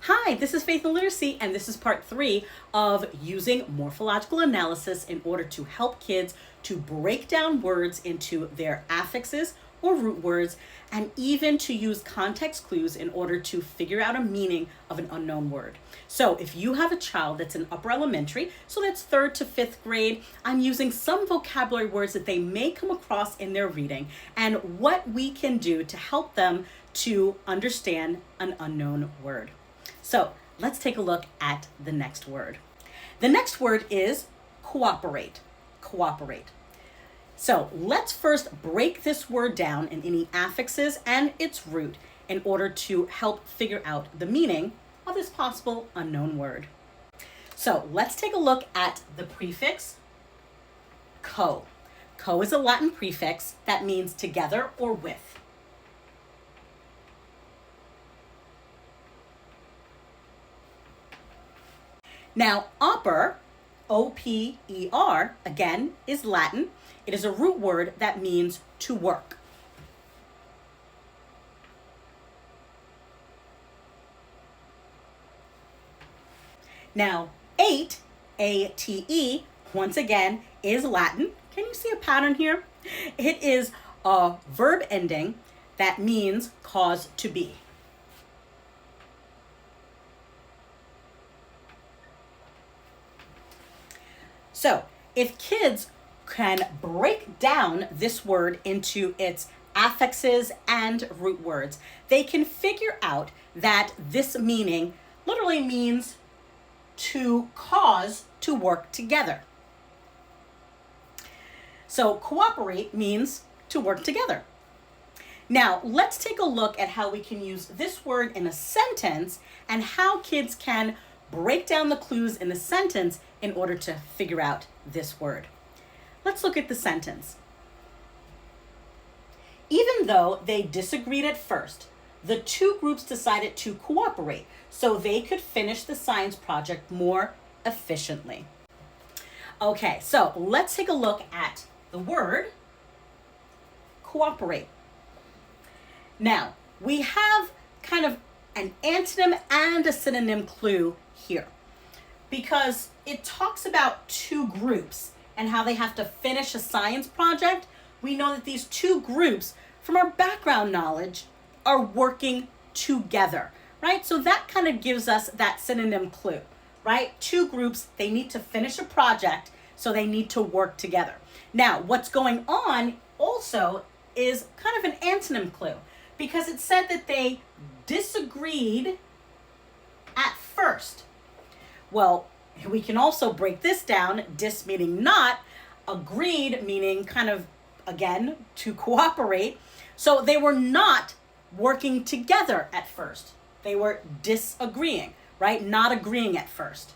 Hi, this is Faith and Literacy, and this is part 3 of using morphological analysis in order to help kids to break down words into their affixes or root words, and even to use context clues in order to figure out a meaning of an unknown word. So if you have a child that's in upper elementary, so that's 3rd to 5th grade, I'm using some vocabulary words that they may come across in their reading and what we can do to help them to understand an unknown word. So let's take a look at the next word. The next word is cooperate. Cooperate. So let's first break this word down in any affixes and its root in order to help figure out the meaning of this possible unknown word. So let's take a look at the prefix co. Co is a Latin prefix that means together or with. Now, oper, O-P-E-R, again, is Latin. It is a root word that means to work. Now, ate, A-T-E, once again, is Latin. Can you see a pattern here? It is a verb ending that means cause to be. So if kids can break down this word into its affixes and root words, they can figure out that this meaning literally means to cause to work together. So cooperate means to work together. Now, let's take a look at how we can use this word in a sentence and how kids can break down the clues in the sentence in order to figure out this word. Let's look at the sentence. Even though they disagreed at first, the two groups decided to cooperate so they could finish the science project more efficiently. Okay, so let's take a look at the word cooperate. Now, we have kind of an antonym and a synonym clue here because it talks about two groups and how they have to finish a science project. We know that these two groups, from our background knowledge, are working together, right? So that kind of gives us that synonym clue, right? Two groups, they need to finish a project, so they need to work together. Now, what's going on also is kind of an antonym clue because it said that they disagreed at first. Well, we can also break this down, dis meaning not, agreed meaning kind of, again, to cooperate. So they were not working together at first. They were disagreeing, right? Not agreeing at first.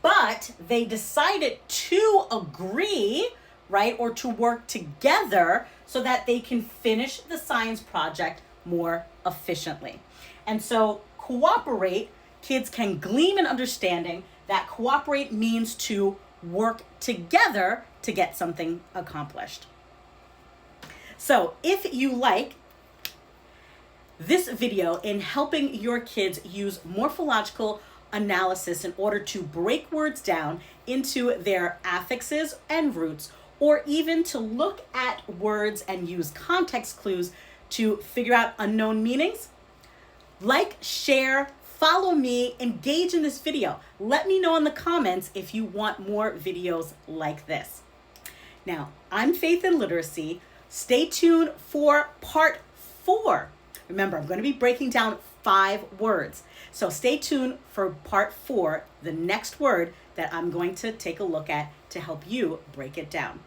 But they decided to agree, right? Or to work together so that they can finish the science project more efficiently. And so cooperate, kids can glean an understanding that cooperate means to work together to get something accomplished. So if you like this video in helping your kids use morphological analysis in order to break words down into their affixes and roots, or even to look at words and use context clues to figure out unknown meanings, like, share, follow me, engage in this video. Let me know in the comments if you want more videos like this. Now, I'm Faith and Literacy. Stay tuned for part 4. Remember, I'm going to be breaking down 5 words. So stay tuned for part 4, the next word that I'm going to take a look at to help you break it down.